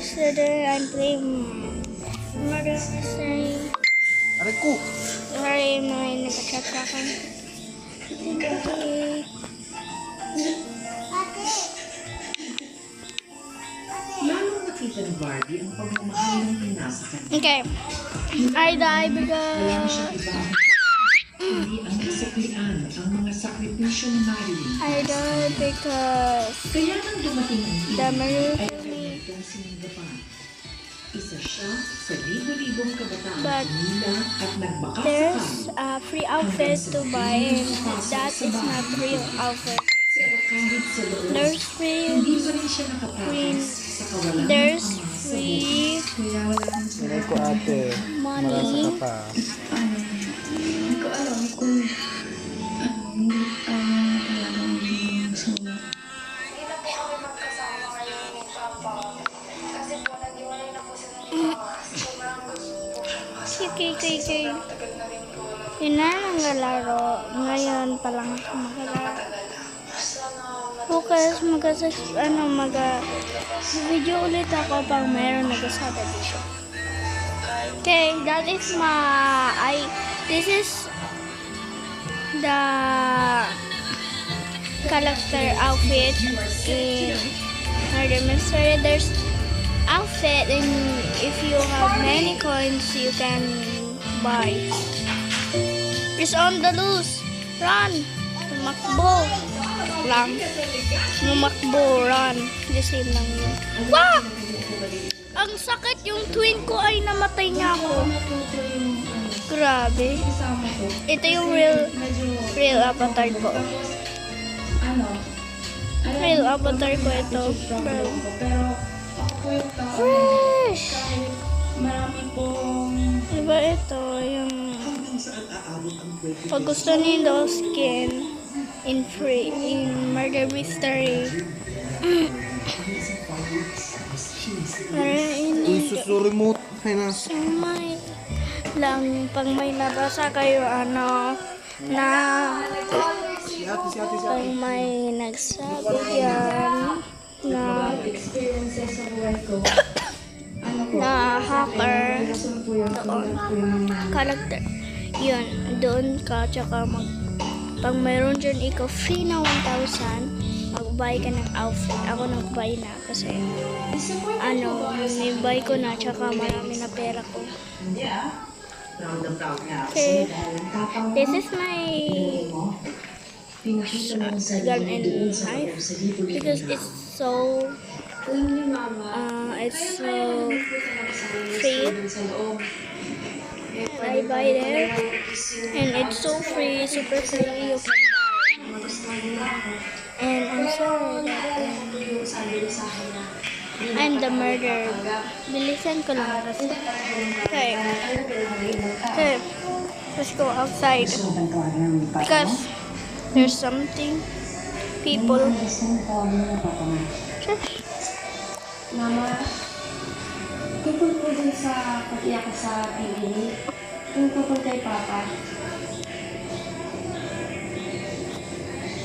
guys, today I'm playing Murder Mystery. Aray ko! Sorry, may nagchat sa akin. Okay. Lalong nakita ni Barbie ang pagmamahal ng ina sa kanya. Okay. I die Kaya siya because... iba. Hindi ang nasuklian ang mga sakripisyo ni Marilyn. I die because... Kaya nang dumating ang The iba, Marilyn ay agad itong sininggapan. Isa siya sa libo-libong kabataan But Manila at nagbaka there's sakali. a free outfit to buy and that is not real outfit. Pero kahit sa loob, There's free... hindi pa rin siya nakatakas sa kawalan There's ng ama sa free Kaya wala nang Aray ko ate. Marasa ka money. pa. Hindi ko alam kung hindi talagang sino. Hindi na po kami magkasama ngayon ni Papa. Kasi po, nag-iwalay na po sila ni Mama. Sobrang gusto po siya Si makasama. KKK. Tagal na rin po. Yun na nangalaro. Ngayon pa lang ako magalaro. Sana Bukas video ulit ako pag mayroon nag-usada dito. Okay, that is this is the character outfit in Murder Mystery. There's outfit and if you have many coins you can buy. It's on the loose. Run! Tumakbo. Lang. Mumakbo. Run. The same lang yun. Wah! Ang sakit yung twin ko ay namatay niya ako. Grabe. Ito yung real avatar ko. Real avatar ko ito. Bro. Pero ako po yung tao. Fresh! Kahit marami pong Diba ito yung pag gusto niyo skin in Murder Mystery. Uy, susuri mo. Ay na. May lang pag may nabasa kayo na Si ate. pag may nagsabi yan na experiences sa buhay ko. na hacker doon character yun doon ka tsaka pag mayroon dyan ikaw free na 1,000 mag-buy ka ng outfit. Ako nag-buy na kasi may buy ko na tsaka marami na pera ko. Okay, this is my gun and knife because it's so free. I buy there and it's so free, super free. You can buy. And I'm sorry that I'm the murderer. Bilisan ko lang kasi. Okay. Okay. Let's go outside. Because there's something people. Shush. Mama, tungkol po dun sa patiyak sa PBB, tungkol po kay Papa.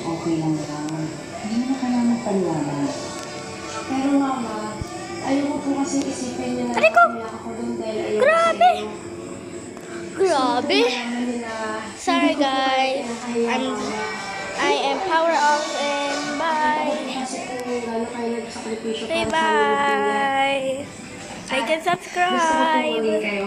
Okay lang lang. Hindi na kailangan paliwanag. Pero Mama, ayoko po kasi isipin nila Aray ko! umiyak ako dun dahil ayoko Grabe! sa inyo. Grabe! Malaman nila, Sorry hindi ko po guys. kinakahiya, Mama. I am power off and bye. Kasi po, lalo kayo nagsakripisyo Bye para sa mga bye. Like and Gusto ko po subscribe. muli kayo.